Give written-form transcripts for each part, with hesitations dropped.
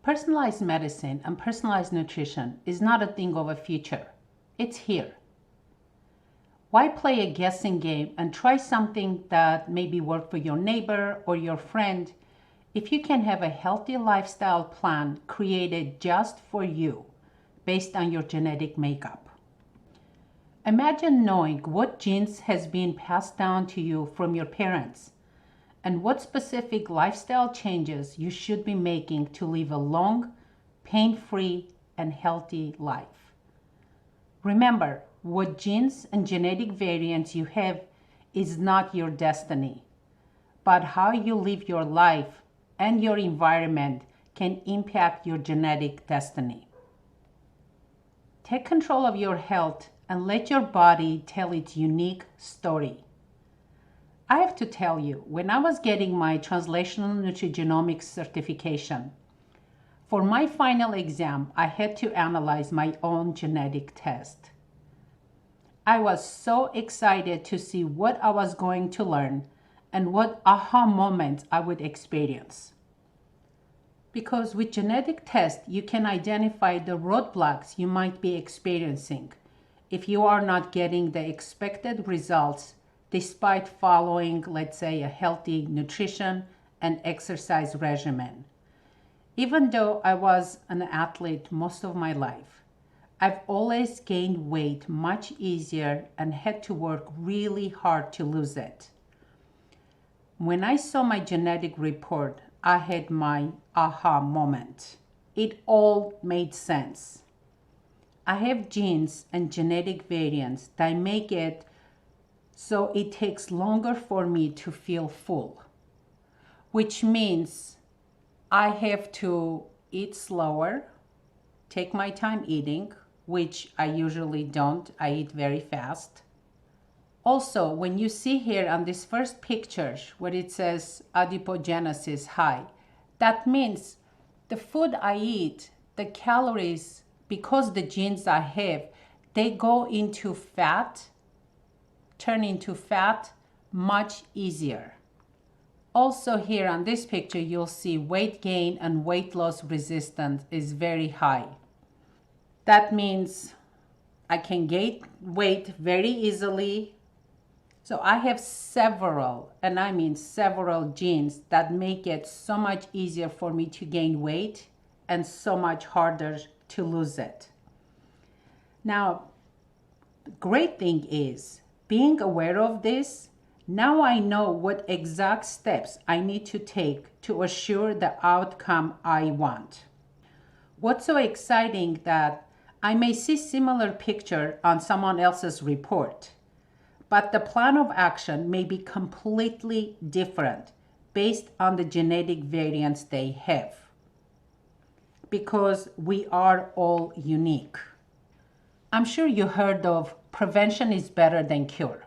Personalized medicine and personalized nutrition is not a thing of a future. It's here. Why play a guessing game and try something that maybe work for your neighbor or your friend if you can have a healthy lifestyle plan created just for you based on your genetic makeup? Imagine knowing what genes has been passed down to you from your parents and what specific lifestyle changes you should be making to live a long, pain-free, and healthy life. Remember, what genes and genetic variants you have is not your destiny, but how you live your life and your environment can impact your genetic destiny. Take control of your health and let your body tell its unique story. I have to tell you, when I was getting my translational nutrigenomics certification, for my final exam, I had to analyze my own genetic test. I was so excited to see what I was going to learn and what aha moments I would experience. Because with genetic tests, you can identify the roadblocks you might be experiencing if you are not getting the expected results despite following, let's say, a healthy nutrition and exercise regimen. Even though I was an athlete most of my life, I've always gained weight much easier and had to work really hard to lose it. When I saw my genetic report, I had my aha moment. It all made sense. I have genes and genetic variants that make it so it takes longer for me to feel full, which means I have to eat slower, take my time eating, which I usually don't. I eat very fast. Also, when you see here on this first picture where it says adipogenesis high, that means the food I eat, the calories, because the genes I have, they go into fat, turn into fat much easier. Also here on this picture, you'll see weight gain and weight loss resistance is very high. That means I can gain weight very easily. So I have several, and I mean several genes that make it so much easier for me to gain weight and so much harder to lose it. Now, the great thing is, being aware of this, now I know what exact steps I need to take to assure the outcome I want. What's so exciting that I may see similar picture on someone else's report, but the plan of action may be completely different based on the genetic variants they have, because we are all unique. I'm sure you heard of prevention is better than cure.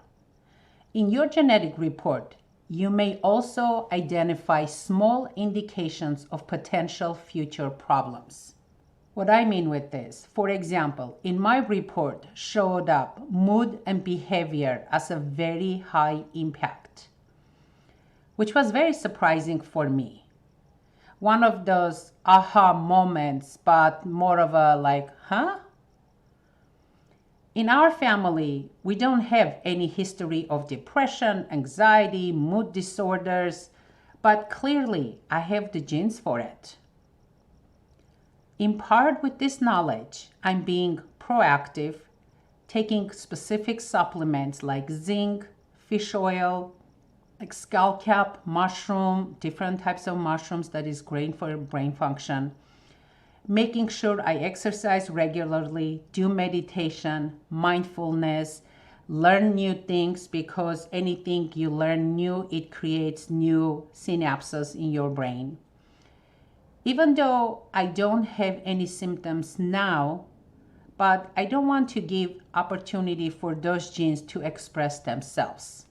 In your genetic report, you may also identify small indications of potential future problems. What I mean with this, for example, in my report showed up mood and behavior as a very high impact, which was very surprising for me. One of those aha moments, but more of a like, huh? In our family, we don't have any history of depression, anxiety, mood disorders, but clearly I have the genes for it. Empowered with this knowledge, I'm being proactive, taking specific supplements like zinc, fish oil, like skullcap, mushroom, different types of mushrooms that is great for brain function, making sure I exercise regularly, do meditation, mindfulness, learn new things, because anything you learn new, it creates new synapses in your brain. Even though I don't have any symptoms now, but I don't want to give opportunity for those genes to express themselves.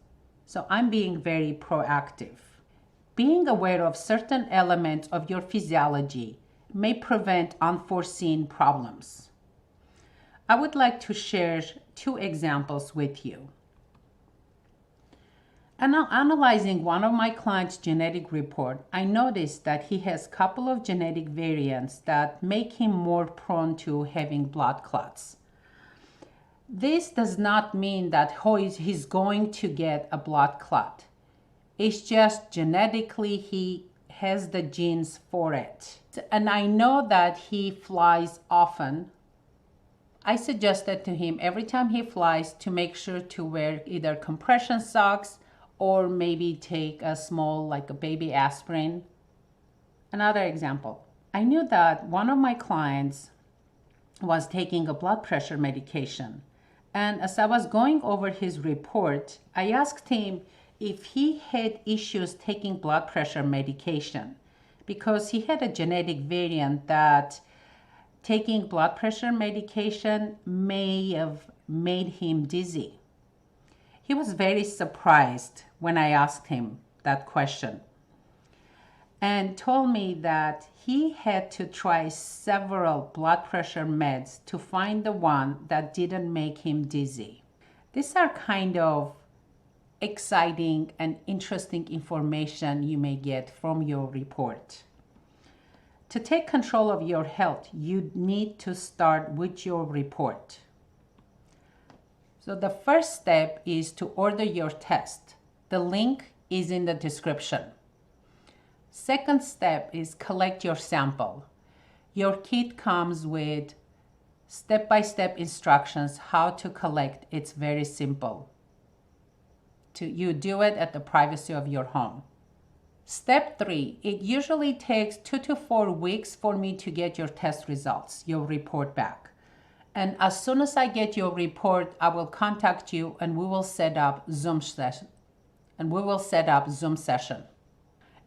So I'm being very proactive. Being aware of certain elements of your physiology may prevent unforeseen problems. I would like to share 2 examples with you. Analyzing one of my clients' genetic report, I noticed that he has a couple of genetic variants that make him more prone to having blood clots. This does not mean that he's going to get a blood clot. It's just genetically he has the genes for it. And I know that he flies often. I suggested to him every time he flies to make sure to wear either compression socks or maybe take a small, like a baby aspirin. Another example, I knew that one of my clients was taking a blood pressure medication. And as I was going over his report, I asked him if he had issues taking blood pressure medication because he had a genetic variant that taking blood pressure medication may have made him dizzy. He was very surprised when I asked him that question and told me that he had to try several blood pressure meds to find the one that didn't make him dizzy. These are kind of exciting and interesting information you may get from your report. To take control of your health, you need to start with your report. So the first step is to order your test. The link is in the description. Second step is collect your sample. Your kit comes with step-by-step instructions how to collect. It's very simple. You do it at the privacy of your home. Step 3, it usually takes 2 to 4 weeks for me to get your test results, your report back. And as soon as I get your report, I will contact you and we will set up Zoom session.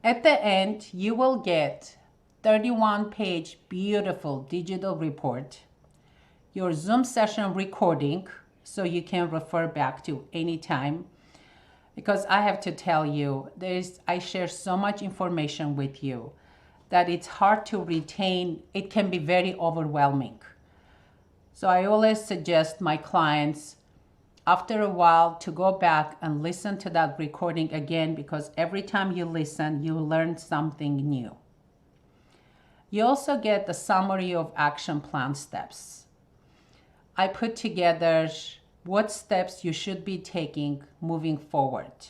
At the end, you will get 31-page beautiful digital report, your Zoom session recording, so you can refer back to anytime. Because I have to tell you, I share so much information with you that it's hard to retain. It can be very overwhelming. So I always suggest my clients after a while to go back and listen to that recording again, because every time you listen, you learn something new. You also get the summary of action plan steps. I put together what steps you should be taking moving forward.